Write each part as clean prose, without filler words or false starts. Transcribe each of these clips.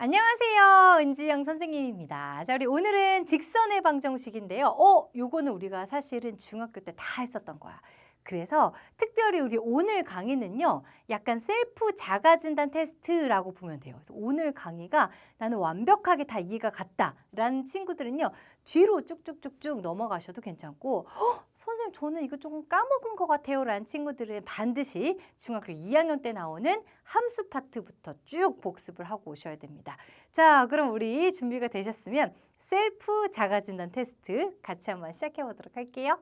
안녕하세요. 은지영 선생님입니다. 자, 우리 오늘은 직선의 방정식인데요. 요거는 우리가 사실은 중학교 때 다 했었던 거야. 그래서 특별히 우리 오늘 강의는요. 약간 셀프 자가진단 테스트라고 보면 돼요. 그래서 오늘 강의가 나는 완벽하게 다 이해가 갔다라는 친구들은요. 뒤로 쭉쭉쭉쭉 넘어가셔도 괜찮고 선생님 저는 이거 조금 까먹은 것 같아요 라는 친구들은 반드시 중학교 2학년 때 나오는 함수 파트부터 쭉 복습을 하고 오셔야 됩니다. 자, 그럼 우리 준비가 되셨으면 셀프 자가진단 테스트 같이 한번 시작해 보도록 할게요.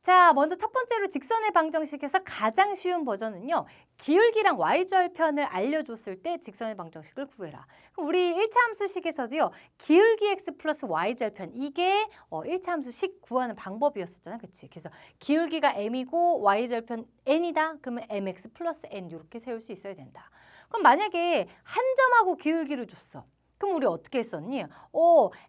자, 먼저 첫 번째로 직선의 방정식에서 가장 쉬운 버전은요. 기울기랑 y절편을 알려줬을 때 직선의 방정식을 구해라. 그럼 우리 1차 함수식에서도요. 기울기 x 플러스 y절편 이게 1차 함수식 구하는 방법이었었잖아요. 그치? 그래서 기울기가 m이고 y절편 n이다. 그러면 mx 플러스 n 이렇게 세울 수 있어야 된다. 그럼 만약에 한 점하고 기울기를 줬어. 그럼 우리 어떻게 했었니?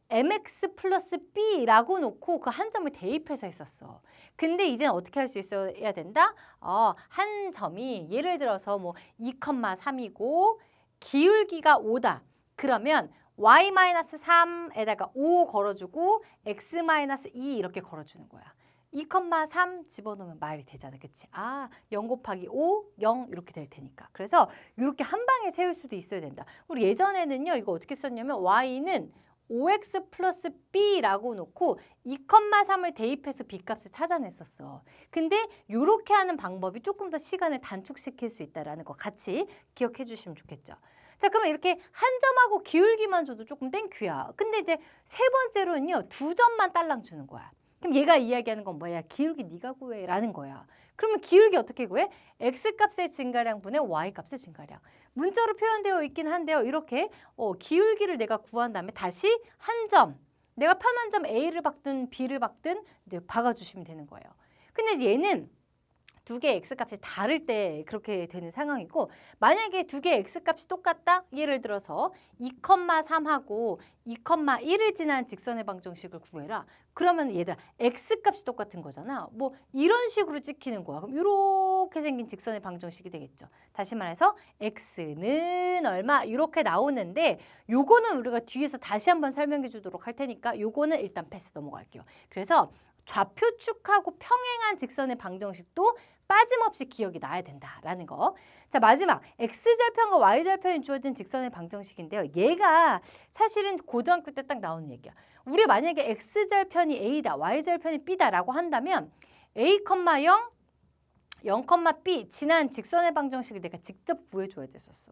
mx 플러스 b라고 놓고 그 한 점을 대입해서 했었어. 근데 이제는 어떻게 할 수 있어야 된다? 한 점이 예를 들어서 뭐 2,3이고 기울기가 5다. 그러면 y-3에다가 5 걸어주고 x-2 이렇게 걸어주는 거야. 2,3 집어넣으면 말이 되잖아. 그치? 0 곱하기 5, 0 이렇게 될 테니까. 그래서 이렇게 한 방에 세울 수도 있어야 된다. 우리 예전에는요. 이거 어떻게 썼냐면 y는 5x 플러스 b라고 놓고 2,3을 대입해서 b값을 찾아냈었어. 근데 이렇게 하는 방법이 조금 더 시간을 단축시킬 수 있다는 거 같이 기억해 주시면 좋겠죠. 자, 그럼 이렇게 한 점하고 기울기만 줘도 조금 땡큐야. 근데 이제 세 번째로는요. 두 점만 딸랑 주는 거야. 그럼 얘가 이야기하는 건 뭐야? 기울기 네가 구해 라는 거야. 그러면 기울기 어떻게 구해? x값의 증가량분의 y값의 증가량. 문자로 표현되어 있긴 한데요. 이렇게 기울기를 내가 구한 다음에 다시 한 점, 내가 편한 점 A를 박든 B를 박든 이제 박아주시면 되는 거예요. 근데 얘는 두 개의 x값이 다를 때 그렇게 되는 상황이고 만약에 두 개의 x값이 똑같다? 예를 들어서 2,3하고 2,1을 지난 직선의 방정식을 구해라. 그러면 얘들아 x값이 똑같은 거잖아. 뭐 이런 식으로 찍히는 거야. 그럼 이렇게 생긴 직선의 방정식이 되겠죠. 다시 말해서 x는 얼마 이렇게 나오는데 요거는 우리가 뒤에서 다시 한번 설명해 주도록 할 테니까 요거는 일단 패스 넘어갈게요. 그래서 좌표축하고 평행한 직선의 방정식도 빠짐없이 기억이 나야 된다라는 거. 자, 마지막 x절편과 y절편이 주어진 직선의 방정식인데요. 얘가 사실은 고등학교 때 딱 나오는 얘기야. 우리 만약에 x절편이 a다, y절편이 b다라고 한다면 a, 0, 0, b 지난 직선의 방정식을 내가 직접 구해줘야 됐었어.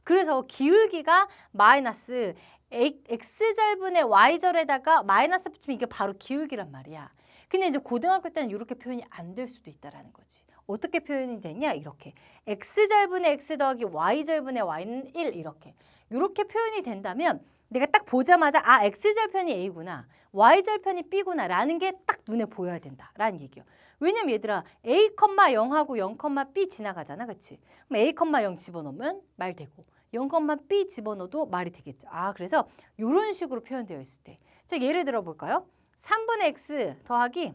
그래서 기울기가 마이너스 x절분의 y절에다가 마이너스 붙이면 이게 바로 기울기란 말이야. 근데 이제 고등학교 때는 이렇게 표현이 안 될 수도 있다라는 거지. 어떻게 표현이 되냐? 이렇게 x절분의 x 더하기 y절분의 y는 1 이렇게. 이렇게 표현이 된다면 내가 딱 보자마자 x절편이 a구나. y절편이 b구나 라는 게 딱 눈에 보여야 된다라는 얘기예요. 왜냐면 얘들아 a, 0하고 0, b 지나가잖아. 그치? 그럼 a, 0 집어넣으면 말 되고 0, b 집어넣어도 말이 되겠죠. 그래서 이런 식으로 표현되어 있을 때. 자, 예를 들어 볼까요? 3분의 x 더하기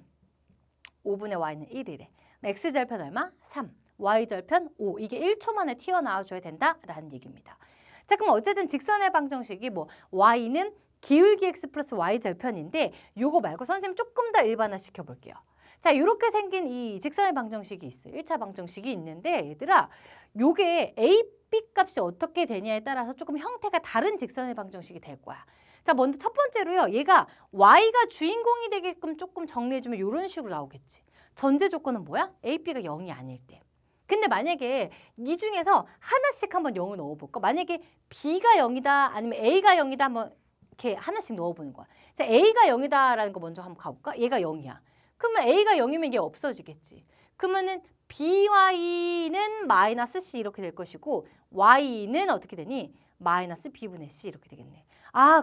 5분의 y는 1이래. x절편 얼마? 3. y절편 5. 이게 1초 만에 튀어나와줘야 된다라는 얘기입니다. 자, 그럼 어쨌든 직선의 방정식이 뭐 y는 기울기 x 플러스 y절편인데 요거 말고 선생님 조금 더 일반화 시켜볼게요. 자, 이렇게 생긴 이 직선의 방정식이 있어요. 1차 방정식이 있는데 얘들아 요게 a, b 값이 어떻게 되냐에 따라서 조금 형태가 다른 직선의 방정식이 될 거야. 자, 먼저 첫 번째로요. 얘가 y가 주인공이 되게끔 조금 정리해주면 이런 식으로 나오겠지. 전제 조건은 뭐야? a, b가 0이 아닐 때. 근데 만약에 이 중에서 하나씩 한번 0을 넣어볼까? 만약에 b가 0이다 아니면 a가 0이다 한번 이렇게 하나씩 넣어보는 거야. 자, a가 0이다라는 거 먼저 한번 가볼까? 얘가 0이야. 그러면 a가 0이면 얘 없어지겠지. 그러면은 by는 마이너스 c 이렇게 될 것이고 y는 어떻게 되니? 마이너스 b분의 c 이렇게 되겠네.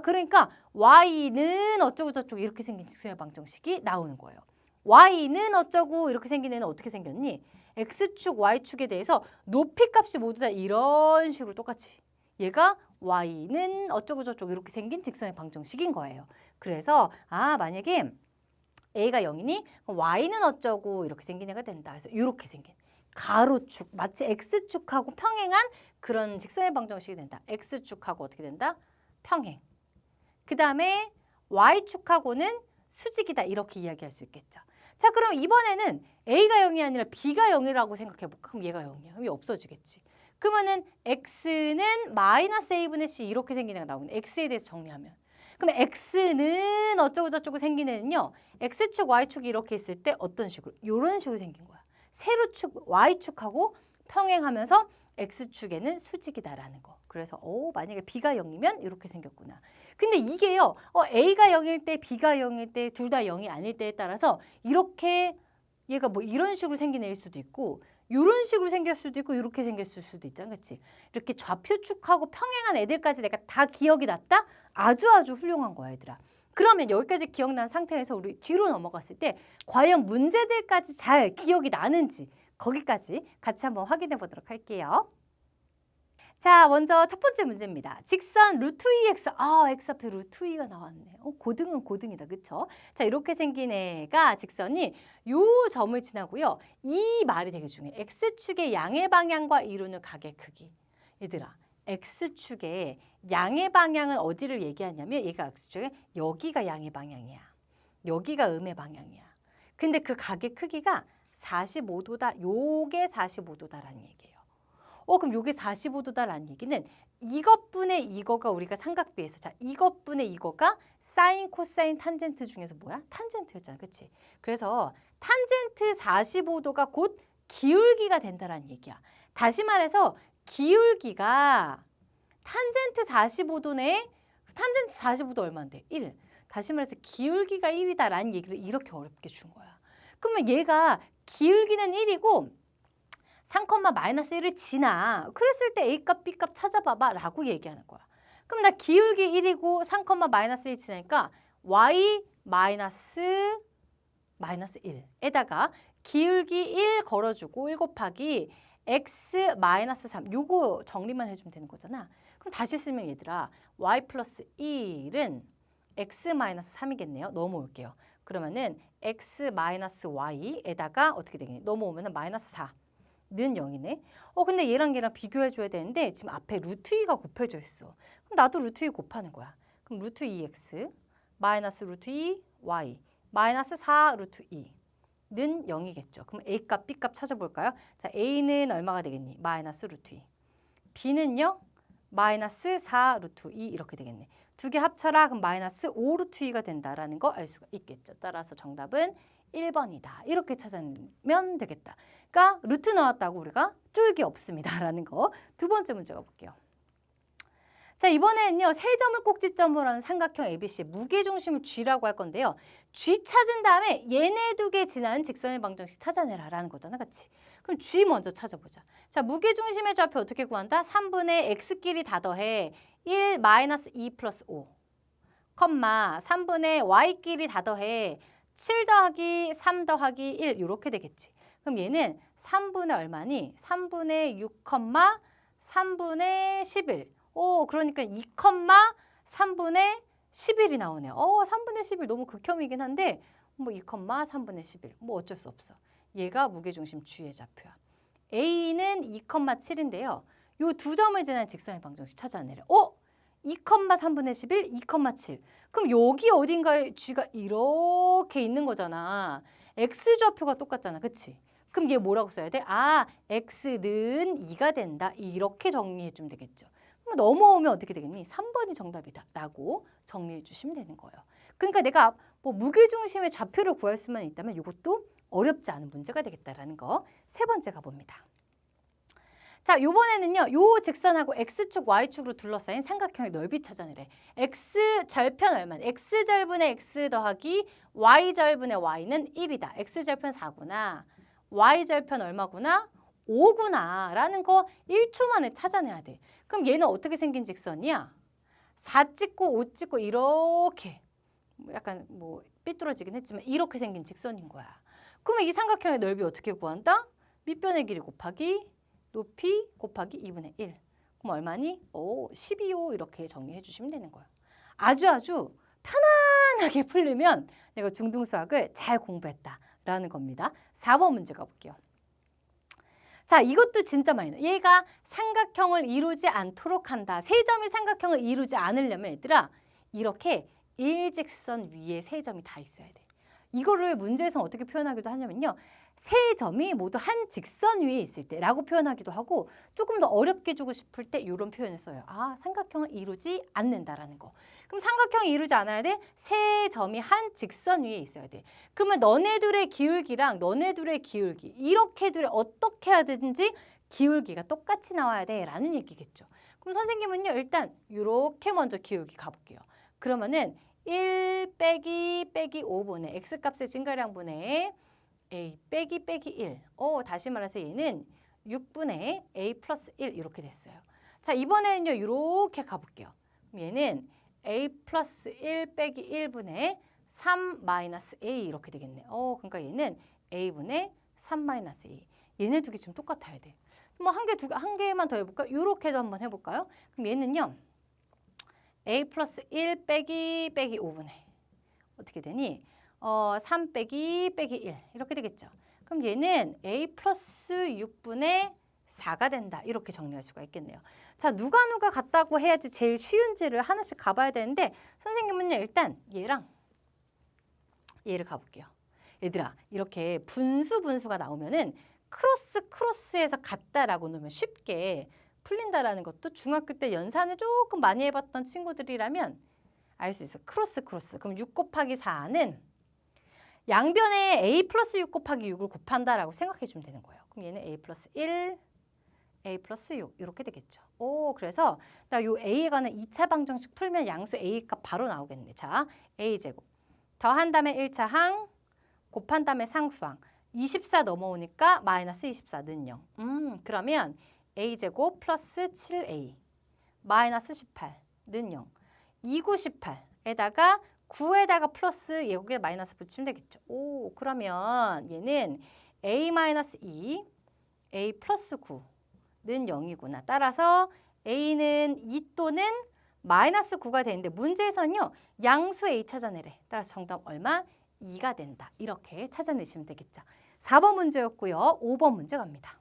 그러니까 y는 어쩌고 저쩌고 이렇게 생긴 직선의 방정식이 나오는 거예요. y는 어쩌고 이렇게 생긴 애는 어떻게 생겼니? x축, y축에 대해서 높이값이 모두 다 이런 식으로 똑같이. 얘가 y는 어쩌고 저쩌고 이렇게 생긴 직선의 방정식인 거예요. 그래서 만약에 a가 0이니 y는 어쩌고 이렇게 생긴 애가 된다. 그래서 이렇게 생긴. 가로축, 마치 X축하고 평행한 그런 직선의 방정식이 된다. X축하고 어떻게 된다? 평행. 그 다음에 Y축하고는 수직이다. 이렇게 이야기할 수 있겠죠. 자, 그럼 이번에는 A가 0이 아니라 B가 0이라고 생각해볼까? 그럼 얘가 0이야. 그럼 얘 없어지겠지. 그러면은 X는 마이너스 A분의 C 이렇게 생기는 게 나오네. X에 대해서 정리하면. 그럼 X는 어쩌고 저쩌고 생기는 애는요. X축, Y축이 이렇게 있을 때 어떤 식으로? 이런 식으로 생긴 거야. 세로축, Y축하고 평행하면서 X축에는 수직이다라는 거. 그래서 만약에 B가 0이면 이렇게 생겼구나. 근데 이게요. A가 0일 때, B가 0일 때, 둘 다 0이 아닐 때에 따라서 이렇게 얘가 뭐 이런 식으로 생긴 애일 수도 있고 이런 식으로 생길 수도 있고 이렇게 생겼을 수도 있잖아. 그렇지? 이렇게 좌표축하고 평행한 애들까지 내가 다 기억이 났다? 아주 훌륭한 거야, 얘들아. 그러면 여기까지 기억난 상태에서 우리 뒤로 넘어갔을 때 과연 문제들까지 잘 기억이 나는지 거기까지 같이 한번 확인해 보도록 할게요. 자, 먼저 첫 번째 문제입니다. 직선 루트 2x, x 앞에 루트 2가 나왔네. 고등은 고등이다, 그쵸? 자, 이렇게 생긴 애가 직선이 요 점을 지나고요. 이 말이 되게 중요해. x축의 양의 방향과 이루는 각의 크기. 얘들아, x축의 양의 방향은 어디를 얘기하냐면 얘가 x축에 여기가 양의 방향이야. 여기가 음의 방향이야. 근데 그 각의 크기가 45도다. 요게 45도다라는 얘기예요. 그럼 요게 45도다라는 얘기는 이것분의 이거가 우리가 삼각비에서 자, 이것분의 이거가 사인, 코사인, 탄젠트 중에서 뭐야? 탄젠트였잖아. 그치? 그래서 탄젠트 45도가 곧 기울기가 된다라는 얘기야. 다시 말해서 기울기가 탄젠트 45도네. 탄젠트 45도 얼마인데? 1. 다시 말해서 기울기가 1이다라는 얘기를 이렇게 어렵게 준 거야. 그러면 얘가 기울기는 1이고 3,-1을 지나. 그랬을 때 A값, B값 찾아봐봐 라고 얘기하는 거야. 그럼 나 기울기 1이고 3,-1 지나니까 Y 마이너스 1에다가 기울기 1 걸어주고 1 곱하기 X 마이너스 3 요거 정리만 해주면 되는 거잖아. 그럼 다시 쓰면 얘들아 Y 플러스 1은 X 마이너스 3이겠네요. 넘어올게요. 그러면은 X 마이너스 Y에다가 어떻게 되겠니? 넘어오면은 마이너스 4. 는 0이네. 근데 얘랑 비교해줘야 되는데 지금 앞에 루트 2가 곱해져 있어. 그럼 나도 루트 2 곱하는 거야. 그럼 루트 2x 마이너스 루트 2 y 마이너스 4 루트 2는 0이겠죠. 그럼 A값, B값 찾아볼까요? 자, A는 얼마가 되겠니? 마이너스 루트 2. B는요? 마이너스 4 루트 2 이렇게 되겠네. 두 개 합쳐라. 그럼 마이너스 5 루트 2가 된다라는 거 알 수가 있겠죠. 따라서 정답은 1번이다. 이렇게 찾으면 되겠다. 그러니까 루트 나왔다고 우리가 쫄기 없습니다라는 거. 두 번째 문제 가볼게요. 자, 이번에는요. 세 점을 꼭지점으로 하는 삼각형 ABC의 무게중심을 G라고 할 건데요. G 찾은 다음에 얘네 두 개 지나는 직선의 방정식 찾아내라라는 거잖아. 그치? 그럼 G 먼저 찾아보자. 자, 무게중심의 좌표 어떻게 구한다? 3분의 X끼리 다 더해 1 마이너스 2 플러스 5 컴마 3분의 Y끼리 다 더해 7 더하기 3 더하기 1 이렇게 되겠지. 그럼 얘는 3분의 얼마니? 3분의 6, 3분의 11. 그러니까 2, 3분의 11이 나오네요. 3분의 11 너무 극혐이긴 한데 뭐 2, 3분의 11. 뭐 어쩔 수 없어. 얘가 무게중심 G의 좌표야. A는 2,7인데요. 요 두 점을 지난 직선의 방정식 찾아내래. 2, 3분의 11, 2,7. 그럼 여기 어딘가에 G가 이렇게 있는 거잖아. X좌표가 똑같잖아. 그치? 그럼 얘 뭐라고 써야 돼? X는 2가 된다. 이렇게 정리해 주면 되겠죠. 그럼 넘어오면 어떻게 되겠니? 3번이 정답이다. 라고 정리해 주시면 되는 거예요. 그러니까 내가 뭐 무게중심의 좌표를 구할 수만 있다면 이것도 어렵지 않은 문제가 되겠다라는 거. 세 번째 가봅니다. 자, 요번에는요. 요 직선하고 X축, Y축으로 둘러싸인 삼각형의 넓이 찾아내래. X절편 얼마나? X절분의 X 더하기 Y절분의 Y는 1이다. X절편 4구나. Y절편 얼마구나? 5구나. 라는 거 1초 만에 찾아내야 돼. 그럼 얘는 어떻게 생긴 직선이야? 4 찍고 5 찍고 이렇게 약간 뭐 삐뚤어지긴 했지만 이렇게 생긴 직선인 거야. 그러면 이 삼각형의 넓이 어떻게 구한다? 밑변의 길이 곱하기 높이 곱하기 2분의 1. 그럼 얼마니? 12호 이렇게 정리해 주시면 되는 거예요. 아주 편안하게 풀리면 내가 중등수학을 잘 공부했다라는 겁니다. 4번 문제 가볼게요. 자, 이것도 진짜 많이 나와. 얘가 삼각형을 이루지 않도록 한다. 세 점이 삼각형을 이루지 않으려면 얘들아 이렇게 일직선 위에 세 점이 다 있어야 돼. 이거를 문제에서 어떻게 표현하기도 하냐면요. 세 점이 모두 한 직선 위에 있을 때라고 표현하기도 하고 조금 더 어렵게 주고 싶을 때 이런 표현을 써요. 아, 삼각형을 이루지 않는다라는 거. 그럼 삼각형을 이루지 않아야 돼? 세 점이 한 직선 위에 있어야 돼. 그러면 너네들의 기울기랑 너네들의 기울기 이렇게 둘이 어떻게 하든지 기울기가 똑같이 나와야 돼 라는 얘기겠죠. 그럼 선생님은요. 일단 이렇게 먼저 기울기 가볼게요. 그러면은 1 빼기 5분의 x값의 증가량분의 a 빼기 1. 다시 말해서 얘는 6분의 a 플러스 1 이렇게 됐어요. 자, 이번에는요. 이렇게 가볼게요. 그럼 얘는 a 플러스 1 빼기 1분의 3 마이너스 a 이렇게 되겠네. 그러니까 얘는 a분의 3 마이너스 a. 얘네 두 개 지금 똑같아야 돼. 뭐 한 개만 더 해볼까요? 이렇게도 한번 해볼까요? 그럼 얘는요. a 플러스 1 빼기 5분의 어떻게 되니? 3 빼기 1 이렇게 되겠죠. 그럼 얘는 a 플러스 6분의 4가 된다. 이렇게 정리할 수가 있겠네요. 자, 누가 같다고 해야지 제일 쉬운지를 하나씩 가봐야 되는데 선생님은요. 일단 얘랑 얘를 가볼게요. 얘들아 이렇게 분수가 나오면은 크로스에서 같다라고 놓으면 쉽게 풀린다라는 것도 중학교 때 연산을 조금 많이 해봤던 친구들이라면 알 수 있어. 크로스. 그럼 6 곱하기 4는 양변에 a 플러스 6 곱하기 6을 곱한다라고 생각해 주면 되는 거예요. 그럼 얘는 a 플러스 1, a 플러스 6 이렇게 되겠죠. 그래서 나 요 a에 관한 2차 방정식 풀면 양수 a 값 바로 나오겠네. 자, a제곱 더한 다음에 1차 항 곱한 다음에 상수항 24 넘어오니까 마이너스 24는 0. 그러면 a제곱 플러스 7a 마이너스 18는 0. 2, 9, 18에다가 9에다가 플러스 여기에 마이너스 붙이면 되겠죠. 그러면 얘는 a 마이너스 2, a 플러스 9는 0이구나. 따라서 a는 2 또는 마이너스 9가 되는데 문제에서는요. 양수 a 찾아내래. 따라서 정답 얼마? 2가 된다. 이렇게 찾아내시면 되겠죠. 4번 문제였고요. 5번 문제 갑니다.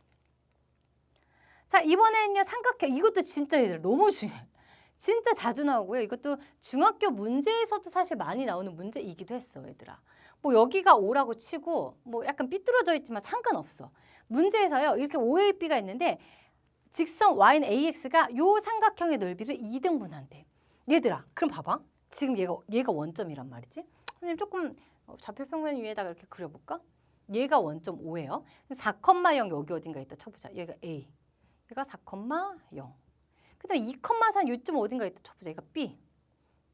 자, 이번에는요. 삼각형. 이것도 진짜 얘들 너무 중요해요. 진짜 자주 나오고요. 이것도 중학교 문제에서도 사실 많이 나오는 문제이기도 했어, 얘들아. 뭐 여기가 5라고 치고 뭐 약간 삐뚤어져 있지만 상관없어. 문제에서요. 이렇게 OAB가 있는데 직선 y는 AX가 요 삼각형의 넓이를 2등분한대. 얘들아, 그럼 봐봐. 지금 얘가 원점이란 말이지. 선생님 조금 좌표평면 위에다가 이렇게 그려볼까? 얘가 원점 5예요. 4,0 여기 어딘가 있다 쳐보자. 얘가 A. 얘가 4,0. 그 다음에 2,4 요점 어딘가 있다 쳐보자. 얘가 B.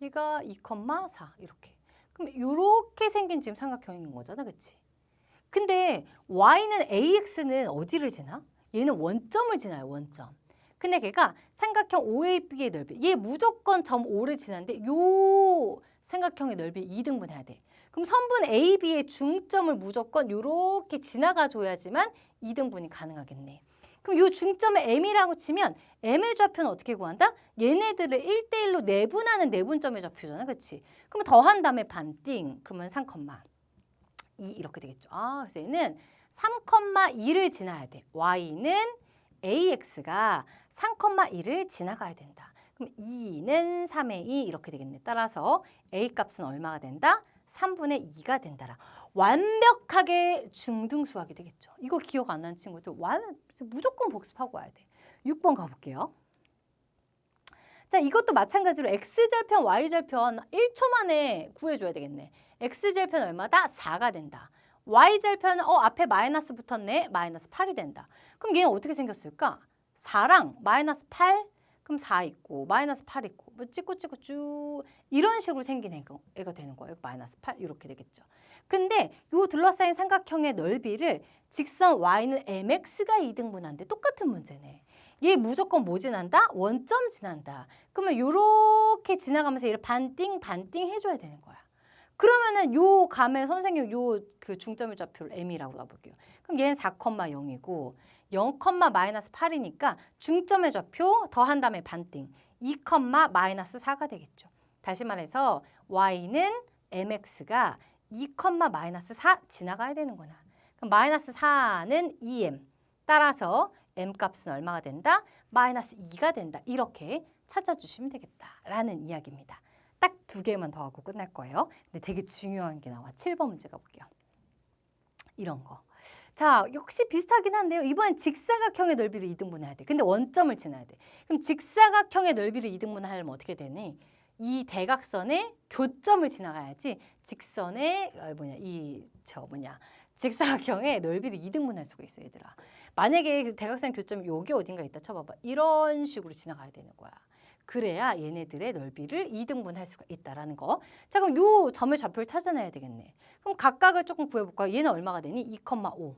얘가 2,4 이렇게. 그럼 이렇게 생긴 지금 삼각형인 거잖아. 그치? 근데 Y는 AX는 어디를 지나? 얘는 원점을 지나요. 원점. 근데 걔가 삼각형 OAB의 넓이. 얘 무조건 점 5를 지나는데 요 삼각형의 넓이 2등분 해야 돼. 그럼 선분 AB의 중점을 무조건 이렇게 지나가 줘야지만 2등분이 가능하겠네. 그럼 이 중점을 M이라고 치면 M의 좌표는 어떻게 구한다? 얘네들을 1대1로 내분하는 내분점의 좌표잖아. 그치? 그러면 더한 다음에 반띵. 그러면 3,2 이렇게 되겠죠. 그래서 얘는 3,2를 지나야 돼. Y는 AX가 3,2를 지나가야 된다. 그럼 2는 3의 2 이렇게 되겠네. 따라서 A 값은 얼마가 된다? 3분의 2가 된다라. 완벽하게 중등수학이 되겠죠. 이거 기억 안 나는 친구들 무조건 복습하고 와야 돼. 6번 가볼게요. 자, 이것도 마찬가지로 X절편, Y절편 1초 만에 구해줘야 되겠네. X절편 얼마다? 4가 된다. Y절편은 앞에 마이너스 붙었네. 마이너스 8이 된다. 그럼 얘는 어떻게 생겼을까? 4랑 마이너스 8, 그럼 4 있고 마이너스 8 있고 뭐 찍고 쭉 이런 식으로 생긴 애가 되는 거예요. 마이너스 8 이렇게 되겠죠. 근데 요 둘러싸인 삼각형의 넓이를 직선 y는 mx가 2등분한데 똑같은 문제네. 얘 무조건 뭐 지난다? 원점 지난다. 그러면 요렇게 지나가면서 얘를 반띵 해줘야 되는 거야. 그러면은 요 감에 선생님 요 그 중점의 좌표를 m이라고 놔볼게요. 그럼 얘는 4,0이고 0, 마이너스 8이니까 중점의 좌표 더한 다음에 반띵 2, 마이너스 4가 되겠죠. 다시 말해서 y는 mx가 2, 마이너스 4 지나가야 되는구나. 그럼 마이너스 4는 2m 따라서 m값은 얼마가 된다? 마이너스 2가 된다. 이렇게 찾아주시면 되겠다라는 이야기입니다. 딱 2개만 더 하고 끝날 거예요. 근데 되게 중요한 게 나와. 7번 문제 가볼게요. 이런 거. 자, 역시 비슷하긴 한데요. 이번엔 직사각형의 넓이를 이등분해야 돼. 근데 원점을 지나야 돼. 그럼 직사각형의 넓이를 이등분하려면 어떻게 되니? 이 대각선의 교점을 지나가야지 직선의 직사각형의 넓이를 이등분할 수가 있어, 얘들아. 만약에 그 대각선 교점이 여기 어딘가 있다 쳐봐봐. 이런 식으로 지나가야 되는 거야. 그래야 얘네들의 넓이를 이등분할 수가 있다라는 거. 자, 그럼 요 점의 좌표를 찾아내야 되겠네. 그럼 각각을 조금 구해볼까요? 얘는 얼마가 되니? 2,5.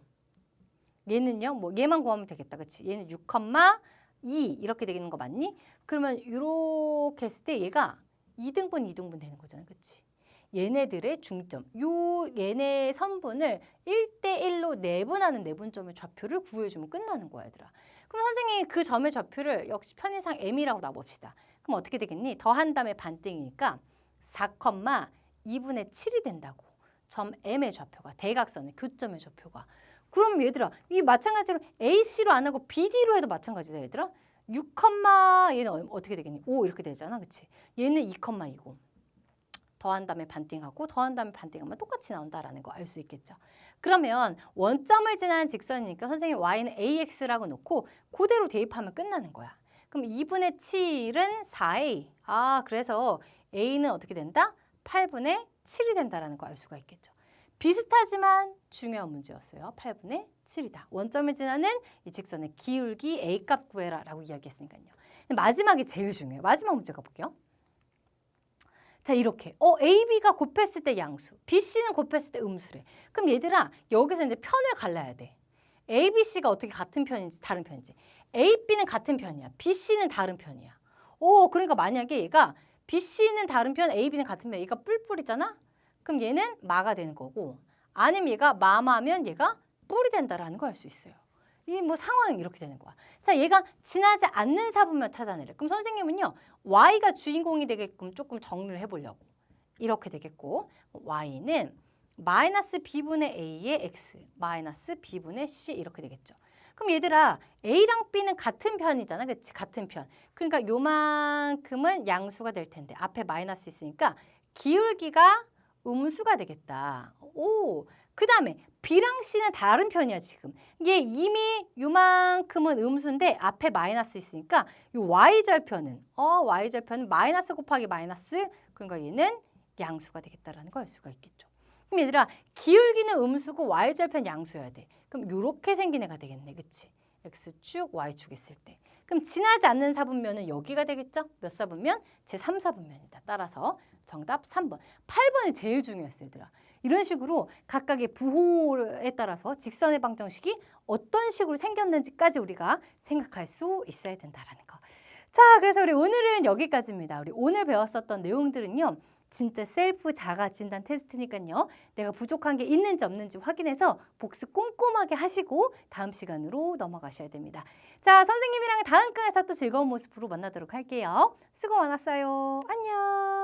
얘는요, 뭐 얘만 구하면 되겠다, 그렇지? 얘는 6,2 이렇게 되는 거 맞니? 그러면 이렇게 했을 때 얘가 2등분 되는 거잖아, 그렇지? 얘네들의 중점, 얘네 선분을 1대1로 내분하는 내분점의 좌표를 구해주면 끝나는 거야, 얘들아. 그럼 선생님이 그 점의 좌표를 역시 편의상 m이라고 놔봅시다. 그럼 어떻게 되겠니? 더한 다음에 반띵이니까 4,2분의 7이 된다고. 점 m의 좌표가, 대각선의 교점의 좌표가. 그럼 얘들아, 이 마찬가지로 AC로 안 하고 BD로 해도 마찬가지다, 얘들아. 6, 얘는 어떻게 되겠니? 5 이렇게 되잖아, 그치? 얘는 2,2고. 더한 다음에 반띵하고 더한 다음에 반띵하면 똑같이 나온다라는 거 알 수 있겠죠. 그러면 원점을 지나는 직선이니까 선생님 y는 ax라고 놓고 그대로 대입하면 끝나는 거야. 그럼 2분의 7은 4a. 그래서 a는 어떻게 된다? 8분의 7이 된다라는 거 알 수가 있겠죠. 비슷하지만 중요한 문제였어요. 8분의 7이다. 원점을 지나는 이 직선의 기울기 a값 구해라 라고 이야기했으니까요. 마지막이 제일 중요해요. 마지막 문제 가볼게요. 자, 이렇게 AB가 곱했을 때 양수, BC는 곱했을 때 음수래. 그럼 얘들아, 여기서 이제 편을 갈라야 돼. ABC가 어떻게 같은 편인지 다른 편인지. AB는 같은 편이야. BC는 다른 편이야. 그러니까 만약에 얘가 BC는 다른 편, AB는 같은 편, 얘가 뿔뿔이잖아? 그럼 얘는 마가 되는 거고, 아니면 얘가 마마면 얘가 뿔이 된다라는 걸 알 수 있어요. 이 뭐 상황이 이렇게 되는 거야. 자, 얘가 지나지 않는 사분면 찾아내래. 그럼 선생님은요, y가 주인공이 되게끔 조금 정리를 해보려고. 이렇게 되겠고, y는 마이너스 b분의 a의 x, 마이너스 b분의 c 이렇게 되겠죠. 그럼 얘들아, a랑 b는 같은 편이잖아, 그치? 같은 편. 그러니까 요만큼은 양수가 될 텐데 앞에 마이너스 있으니까 기울기가 음수가 되겠다. 그 다음에 B랑 C는 다른 편이야, 지금. 얘 이미 요만큼은 음수인데 앞에 마이너스 있으니까 요 Y절편은 Y절편은 마이너스 곱하기 마이너스, 그러니까 얘는 양수가 되겠다라는 걸 알 수가 있겠죠. 그럼 얘들아, 기울기는 음수고 Y절편 양수여야 돼. 그럼 요렇게 생긴 애가 되겠네, 그치? X축, Y축 있을 때. 그럼 지나지 않는 사분면은 여기가 되겠죠? 몇 사분면? 제3사분면이다. 따라서 정답 3번. 8번이 제일 중요했어요, 얘들아. 이런 식으로 각각의 부호에 따라서 직선의 방정식이 어떤 식으로 생겼는지까지 우리가 생각할 수 있어야 된다라는 거. 자, 그래서 우리 오늘은 여기까지입니다. 우리 오늘 배웠었던 내용들은요, 진짜 셀프 자가 진단 테스트니까요. 내가 부족한 게 있는지 없는지 확인해서 복습 꼼꼼하게 하시고 다음 시간으로 넘어가셔야 됩니다. 자, 선생님이랑 다음 강에서 또 즐거운 모습으로 만나도록 할게요. 수고 많았어요. 안녕.